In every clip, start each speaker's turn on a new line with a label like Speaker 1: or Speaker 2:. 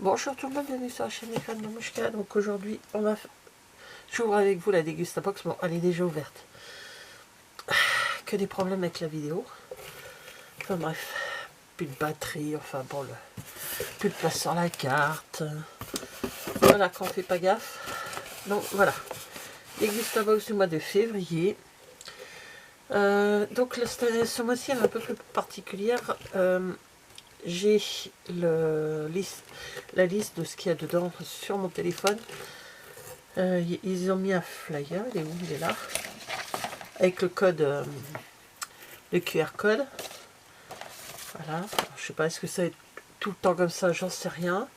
Speaker 1: Bonjour tout le monde, bienvenue sur la chaîne des fans de Mouchka. Donc aujourd'hui, j'ouvre avec vous la Dégustabox. Bon, elle est déjà ouverte. Que des problèmes avec la vidéo. Enfin bref, plus de batterie, enfin bon, plus de place sur la carte. Voilà, quand on fait pas gaffe. Donc voilà, Dégustabox du mois de février. Donc ce mois-ci, elle est un peu plus particulière. J'ai la liste de ce qu'il y a dedans sur mon téléphone. Ils ont mis un flyer, il est où? Il est là. Avec le code, le QR code. Voilà. Alors, je sais pas, est-ce que ça va être tout le temps comme ça? J'en sais rien.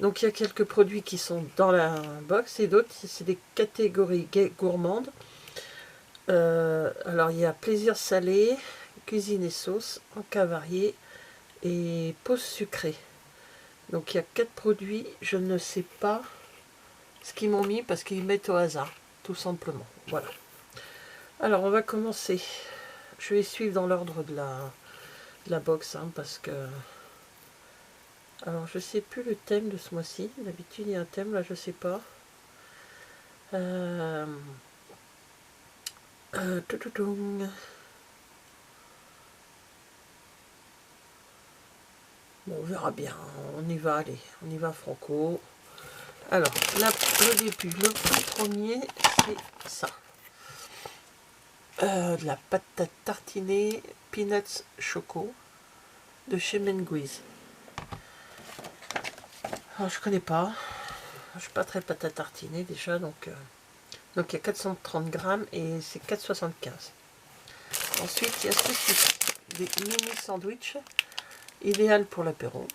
Speaker 1: Donc il y a quelques produits qui sont dans la box et d'autres, c'est des catégories gourmandes. Alors il y a plaisir salé, cuisine et sauce, encas varié et pause sucrée. Donc il y a 4 produits, je ne sais pas ce qu'ils m'ont mis parce qu'ils mettent au hasard, tout simplement. Voilà. Alors on va commencer. Je vais suivre dans l'ordre de la box, hein, parce que... Alors je sais plus le thème de ce mois-ci. D'habitude il y a un thème, là je sais pas. Bon, on verra bien. On y va, allez. On y va franco. Alors, là, le début, le premier, c'est ça. De la pâte à tartiner Peanuts Choco de chez Menguiz. Alors, je connais pas. Je suis pas très pâte à tartiner déjà, donc il y a 430 grammes et c'est 4,75. Ensuite, il y a ceci, des mini sandwichs, idéal pour l'apéro,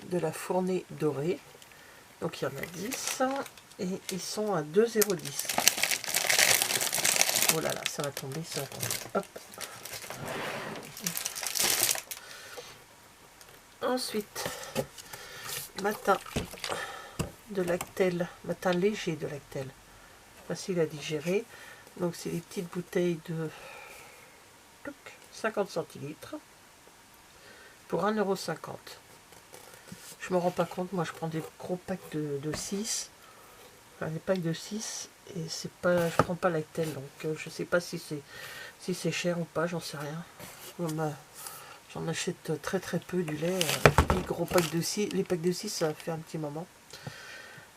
Speaker 1: de la fournée dorée. Donc il y en a 10 et ils sont à 2,010. Oh là là, ça va tomber, ça va tomber. Hop. Ensuite, matin de Lactel, matin léger de Lactel, facile à digérer. Donc c'est des petites bouteilles de 50 centilitres pour 1,50 €. Je me rends pas compte, moi je prends des gros packs de 6, enfin des packs de 6, et c'est pas, je prends pas Lactel, donc je sais pas si c'est cher ou pas, j'en sais rien. J'en achète très très peu du lait. Les gros packs de 6, les packs de 6 ça fait un petit moment.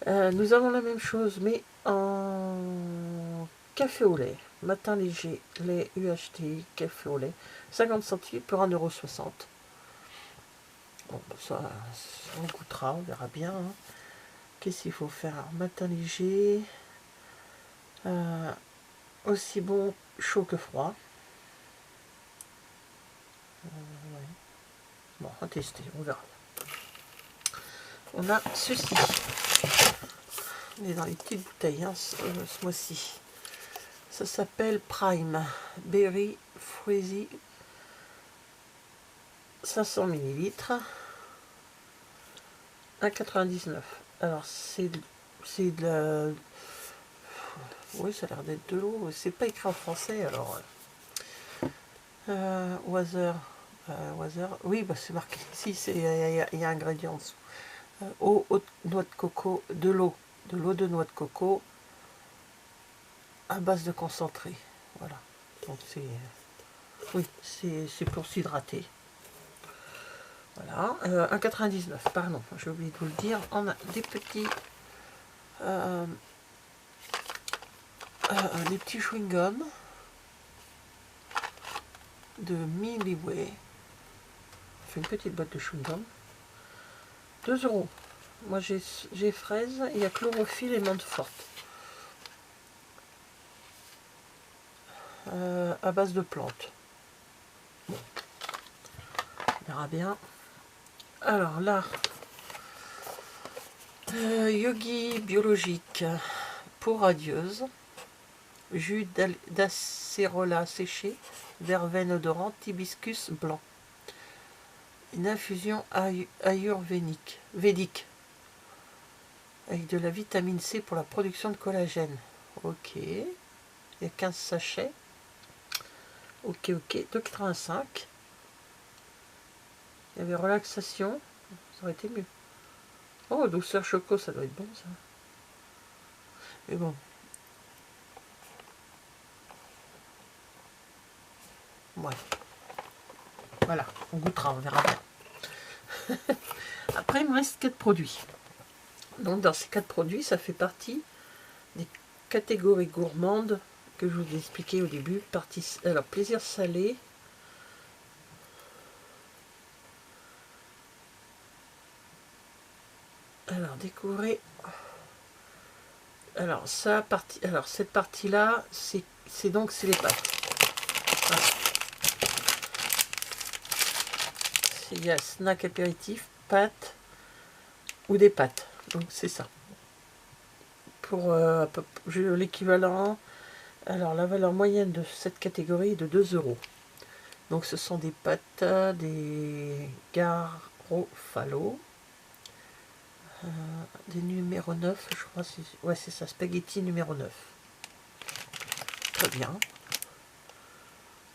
Speaker 1: Nous avons la même chose mais en café au lait, matin léger, lait UHT, café au lait, 50 centilitres pour 1,60 €. Bon, ça, on goûtera, on verra bien. Hein. Qu'est-ce qu'il faut faire? Alors, matin léger, aussi bon chaud que froid. Ouais. Bon, on va tester, on verra. On a ceci. On est dans les petites bouteilles, hein, ce mois-ci. Ça s'appelle Prime Berry Fruity, 500 ml, 1,99 €. Alors c'est de la... Oui, ça a l'air d'être de l'eau. C'est pas écrit en français, alors... Water... Oui, bah c'est marqué. Si, il y a un ingrédient en dessous. Eau, noix de coco, de l'eau de noix de coco à base de concentré. Voilà. Donc c'est... Oui, c'est pour s'hydrater. Voilà, 1,99 €, pardon, j'ai oublié de vous le dire. On a des petits des petits chewing-gums de Milliway. On fait une petite boîte de chewing-gum. 2 €. Moi j'ai fraise, il y a chlorophylle et menthe forte. À base de plantes. Bon. On verra bien. Alors là, yogi biologique pour radieuse, jus d'acérola séché, verveine odorante, hibiscus blanc. Une infusion ayurvédique, avec de la vitamine C pour la production de collagène. Ok, il y a 15 sachets. Ok, 2,85 €. Il y avait relaxation, ça aurait été mieux. Oh, douceur choco, ça doit être bon ça. Mais bon. Ouais. Voilà, on goûtera, on verra bien. Après, il me reste 4 produits. Donc dans ces 4 produits, ça fait partie des catégories gourmandes que je vous ai expliqué au début. Alors, plaisir salé. Alors, découvrez. Alors, cette partie-là, c'est les pâtes. Voilà. Il y a snack apéritif, pâtes ou des pâtes. Donc, c'est ça. Pour l'équivalent, alors la valeur moyenne de cette catégorie est de 2 €. Donc, ce sont des pâtes, des Garofalo. Des numéro 9, je crois. Ouais, c'est ça, spaghetti numéro 9. Très bien.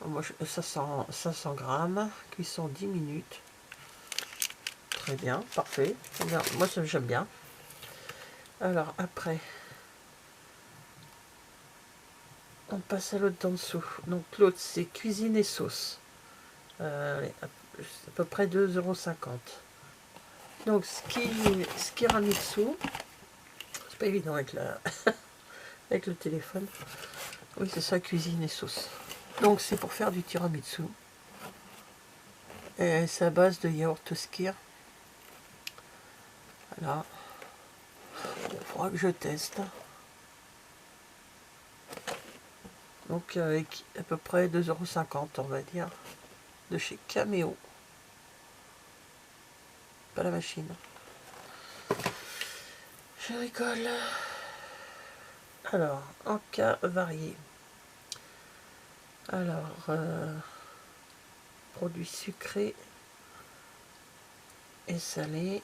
Speaker 1: Moi, 500 grammes, cuisson 10 minutes. Très bien, parfait. Bien. Moi, j'aime bien. Alors, après, on passe à l'autre d'en dessous. Donc, l'autre, c'est cuisine et sauce. À peu près 2,50 €. Donc, Skiramitsu. C'est pas évident avec, avec le téléphone. Oui, c'est ça, cuisine et sauce. Donc, c'est pour faire du tiramisu. Et c'est à base de yaourt Skyr. Voilà. Il faudra que je teste. Donc, avec à peu près 2,50 €, on va dire. De chez Cameo. Pas la machine. Je rigole. Alors, en cas varié. Alors, produits sucrés et salés.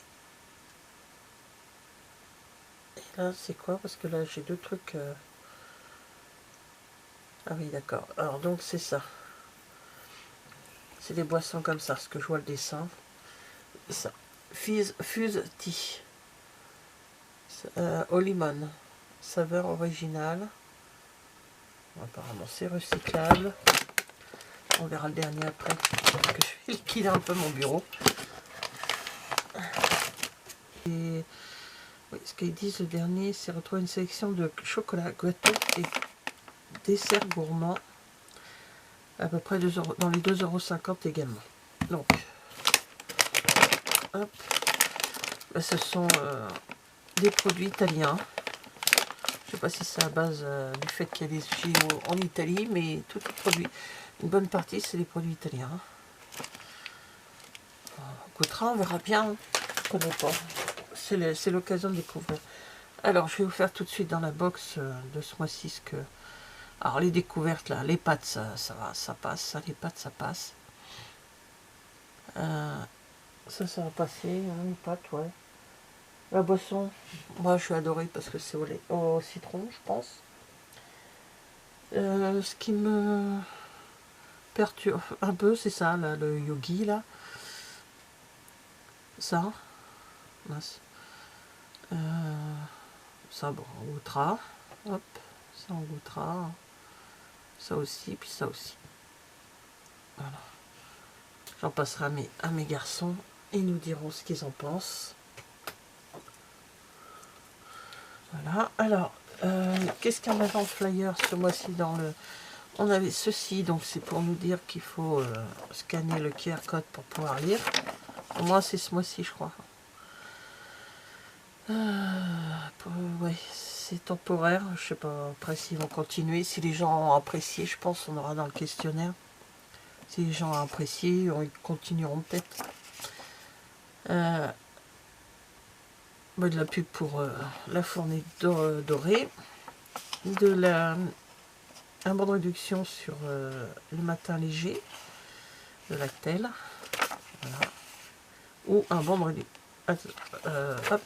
Speaker 1: Et là, c'est quoi? Parce que là, j'ai deux trucs. Ah oui, d'accord. Alors, donc, c'est ça. C'est des boissons comme ça, ce que je vois le dessin. Ça. Fuse Tea. Au limon. Saveur originale. Apparemment, c'est recyclable. On verra le dernier après. Parce que je vais liquider un peu mon bureau. Et oui, ce qu'ils disent, le dernier, c'est retrouver une sélection de chocolat, gâteaux et desserts gourmands. À peu près 2 €, dans les 2,50 € également. Donc, hop. Là, ce sont des produits italiens. Je ne sais pas si c'est à base du fait qu'il y a des JO en Italie, mais tous les produits, une bonne partie, c'est des produits italiens. On goûtera, on verra bien. Je ne connais pas. C'est l'occasion de découvrir. Alors, je vais vous faire tout de suite dans la box de ce mois-ci que... Alors, les découvertes, là, les pâtes, ça va, ça passe. Ça, les pâtes, ça passe. Ça va passer, hein, les pâtes, ouais. La boisson, moi, je suis adorée parce que c'est au citron, je pense. Ce qui me perturbe un peu, c'est ça, là, le yogi, là. Ça, mince. Ça, bon, on goûtera. Hop, ça, on goûtera. Ça aussi, puis ça aussi. Voilà. J'en passerai à mes garçons. Ils nous diront ce qu'ils en pensent. Voilà. Alors, qu'est-ce qu'il y en avait en flyer ce mois-ci dans le... On avait ceci, donc c'est pour nous dire qu'il faut scanner le QR code pour pouvoir lire. Au moins, c'est ce mois-ci, je crois. Ouais, c'est temporaire. Je sais pas après s'ils vont continuer. Si les gens ont apprécié, je pense on aura dans le questionnaire. Si les gens ont apprécié, ils continueront peut-être. De la pub pour la fournée dorée. Un bon de réduction sur le matin léger de Lactel. Voilà. Ou un bon de réduction. Hop.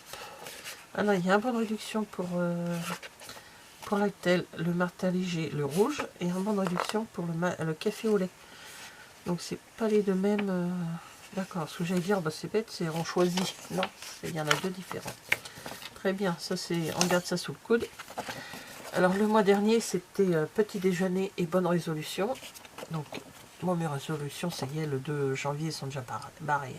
Speaker 1: Ah non, il y a un bon de réduction pour Lactel, le matin léger, le rouge, et un bon de réduction pour le café au lait. Donc c'est pas les deux mêmes. D'accord, ce que j'allais dire, bah, c'est bête, c'est on choisit. Non, il y en a deux différentes. Très bien, ça c'est, on garde ça sous le coude. Alors le mois dernier, c'était petit déjeuner et bonne résolution. Donc, moi mes résolutions, ça y est, le 2 janvier, sont déjà barrées.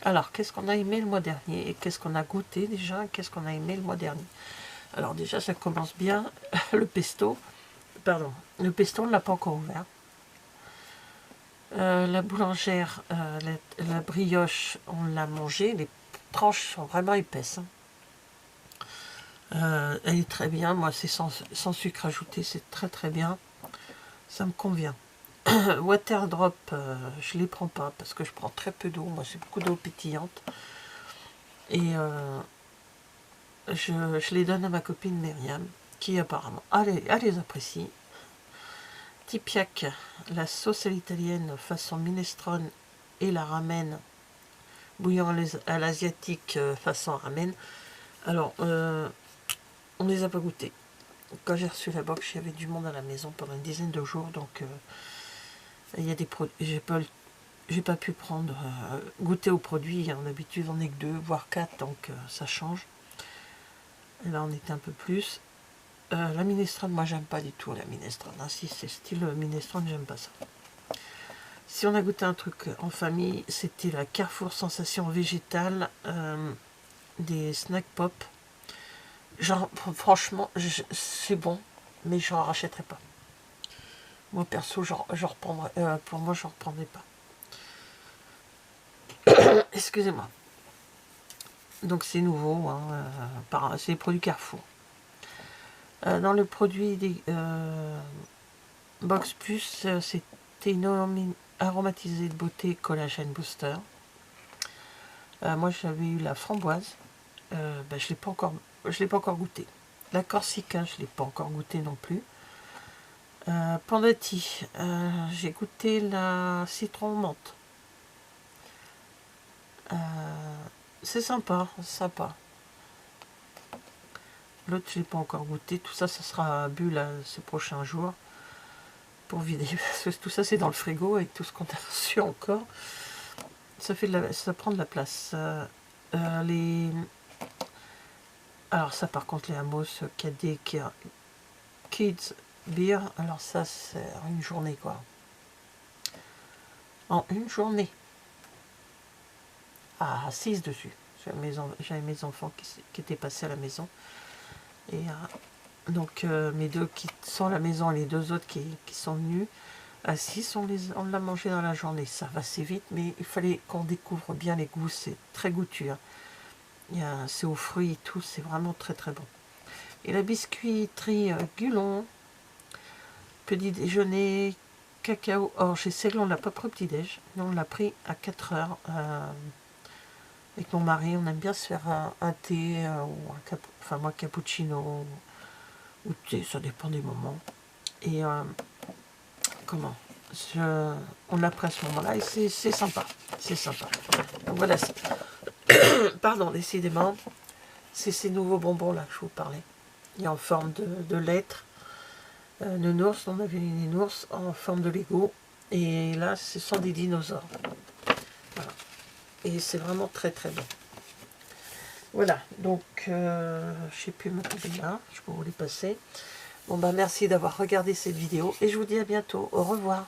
Speaker 1: Alors, qu'est-ce qu'on a aimé le mois dernier? Et qu'est-ce qu'on a goûté déjà? Qu'est-ce qu'on a aimé le mois dernier? Alors déjà, ça commence bien. Le pesto, pardon, le pesto, on ne l'a pas encore ouvert. La boulangère, la brioche, on l'a mangée. Les tranches sont vraiment épaisses. Elle est très bien. Moi, c'est sans sucre ajouté. C'est très très bien. Ça me convient. Water drop, je les prends pas parce que je prends très peu d'eau. Moi, c'est beaucoup d'eau pétillante. Et je les donne à ma copine Myriam, qui apparemment elle les apprécie. Tipiac, la sauce à l'italienne façon minestrone et la ramen bouillon à l'asiatique façon ramen. Alors, on ne les a pas goûtés. Quand j'ai reçu la box, il y avait du monde à la maison pendant une dizaine de jours, donc il y a des produits. J'ai pas pu prendre goûter aux produits. En habitude, on n'est que 2, voire 4, donc ça change. Et là, on était un peu plus. La minestrone, moi, j'aime pas du tout la minestrone. Hein. Si c'est style minestrone, j'aime pas ça. Si on a goûté un truc en famille, c'était la Carrefour Sensation Végétale des Snack Pop. Genre, franchement, c'est bon, mais je n'en rachèterai pas. Moi, perso, reprendrai, pour moi, je ne reprendrai pas. Excusez-moi. Donc, c'est nouveau, hein, c'est les produits Carrefour. Dans le produit des Box Plus, c'était une aromatisée de beauté collagène booster. Moi, j'avais eu la framboise. Ben, je l'ai pas encore goûté. La Corsica, je l'ai pas encore goûté non plus. Pandati, j'ai goûté la citron menthe. C'est sympa, sympa. L'autre, je l'ai pas encore goûté. Tout ça, ça sera bu là, ces prochains jours pour vider. Parce que tout ça, c'est dans le frigo avec tout ce qu'on a reçu encore. Ça prend de la place. Alors ça, par contre, les Amos KD Kids Beer, alors ça, c'est une journée, quoi. En une journée. Ah, 6 dessus. J'avais mes enfants qui étaient passés à la maison. Et donc, mes deux qui sont à la maison et les deux autres qui sont venus, à 6, on l'a mangé dans la journée. Ça va assez vite, mais il fallait qu'on découvre bien les goûts. C'est très goûtu. Hein. C'est aux fruits et tout. C'est vraiment très très bon. Et la biscuiterie Gulon, petit déjeuner, cacao. Or, chez Segle, on ne l'a pas pris au petit-déj. Nous, on l'a pris à 4 heures. Avec mon mari, on aime bien se faire un thé, ou moi, cappuccino, ou thé, ça dépend des moments. Et on l'a pris à ce moment-là, et c'est sympa. C'est sympa. Donc voilà. Pardon, décidément, c'est ces nouveaux bonbons-là que je vous parlais. Il est en forme de lettres. Nounours, on avait une nounours en forme de Lego. Et là, ce sont des dinosaures. Voilà. Et c'est vraiment très très bon. Voilà, donc je sais plus me trouver là, je peux vous les passer. Bon bah merci d'avoir regardé cette vidéo et je vous dis à bientôt. Au revoir.